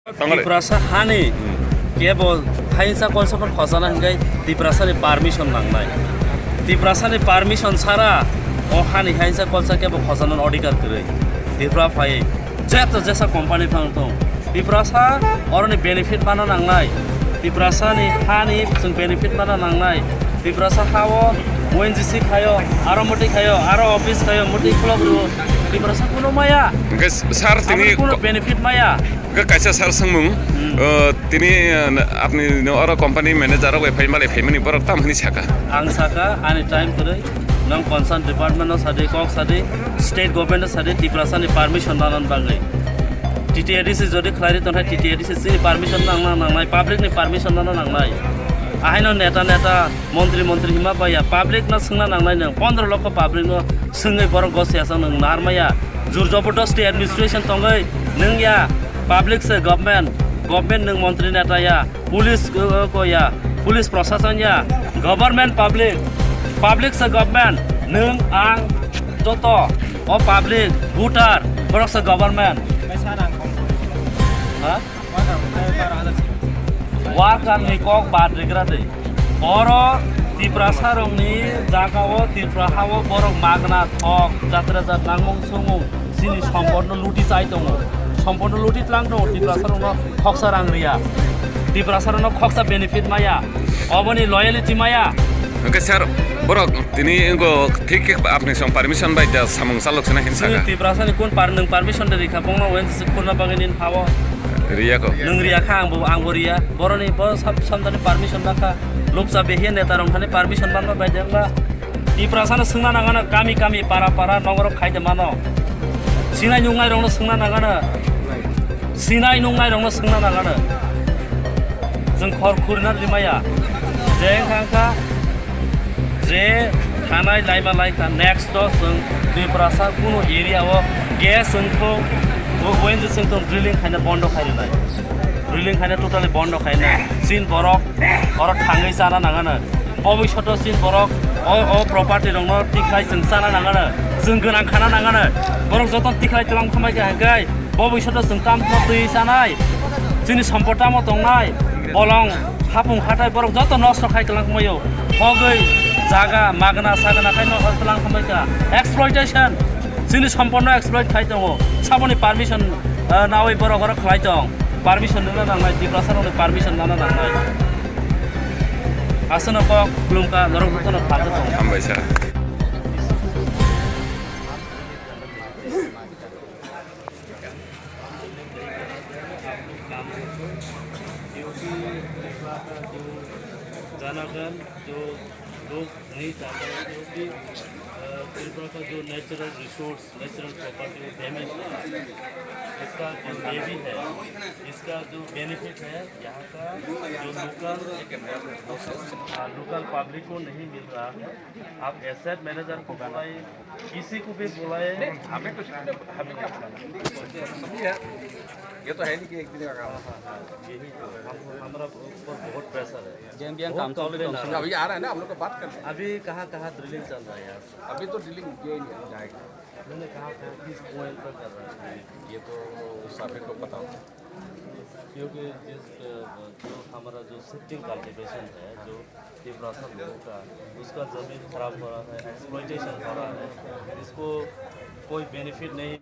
Tiprasa hani kebol hainsa kolsapon khosana hingai tiprasa ni permission nangnai tiprasa ni permission sara o hani hainsa kolsa kebol khosana अधिकार करे tipra phai jeta jesa company phang tong tiprasa orni benefit mana nangnai tiprasa ni hani sung benefit mana nangnai tiprasa hawo ONGC khayo aro moti khayo aro office khayo moti club ro tiprasa kuno maya sar tini kuno benefit maya kaisa sar sangmung tini apni aro company manager ro phai male phai mani borok tam hani saka ang saka any time kore nang concern department of sade kok sade state government sade tiprasa ni permission nanan bangai TTADC jodi khlari tonha TTADC ni permission nangnai public ni permission nangnai ahino neta mantri hima baya public na sungna nangnai nang 15 lakh public no sungai borok gosiasa nang narmaya jur jabardasti administration tongai nang ya public se government nang mantri neta ya police ko ya police प्रशासन ya government public se government nang ang joto o public voter borok se government ha warkan ni kok bad regrade oro tiprasa rongni jagao tiprahawo borok magna thok jatra jat nangmung sumung sini সম্পূর্ণ লুটি চাই দङ সম্পূর্ণ লুটি tlang dong tiprasa rongno khoksa rang ria tiprasa rongno khoksa benefit maya oboni loyalty maya sir borok tini ingo thik apni song permission bai da samung salok sena hin saka tiprasa ni kun par nang permission dari khapongna wen kurna banginin hawo ria ko nang ria khang ang ria boroni bo samdani permission naka lopsa behian neta rong thani permission banma bai dengba tiprasa na sungna nangana kami para nongorok khaide mano sinai nungai rongno sungna nangana जों खर खुरना लिमाया जें खांखा जे थानाय लाइमा लाइका next जों तिप्रासा कुनो area ओ guess जोंखौ when जों drilling खायना बन्द खायनाय ड्रिलिंग खायना टोटाली बन्द खायना सिन बरक और थाङै जाना नाङानो भबिष्यत सिन बरक ओ प्रपार्टी रंनो तिख्लाय जों जाना नाङानो जों गोनां खाना नाङानो बरक जतन तिख्लाय तलाम खामाय गाहाय भबिष्यत जों ताम तै जानाय जोंनि सम्पदा म दंनाय बलं हापुं खाथाय बरक जत नष्ट खायतलां खमायो हगै जागा मागना सागना खाय नष्टलां खमायका एक्सप्लॉयटेशन जोंनि सम्पदा एक्सप्लॉयट खाय दङ साबनि परमिशन नावै बरक बरक खाय दं परमिशन नोंना नांनाय दिप्रासारनि परमिशन नाना नांनाय आसना क खुलुमका नरक जतन खाजो दं हामबायसा जनागन जो लोग नहीं चाहते क्योंकि त्रिपुरा का जो natural resource natural property damage है इसका जो लेवी है इसका जो बेनिफिट है यहाँ का जो लोकल पब्लिक को नहीं मिल रहा है आप एसेट मैनेजर को बुलाए किसी को भी बुलाए हमें कुछ हमें ये तो है नहीं कि एक दिन का काम यही तो हमारा ऊपर बहुत प्रेशर है काम तो अभी आ रहा है ना हम लोग को बात करते हैं अभी कहाँ ड्रिलिंग चल रहा है यार अभी तो ड्रिलिंग किया ही नहीं जाएगा उन्होंने कहा किस पॉइंट पर कर रहा है ये तो साबिर को पता होगा क्योंकि जो हमारा जो शिफ्टिंग कल्टिवेशन है जो तिप्रासा लोगों का उसका ज़मीन खराब हो रहा है एक्सप्लॉयटेशन हो रहा है इसको कोई बेनिफिट नहीं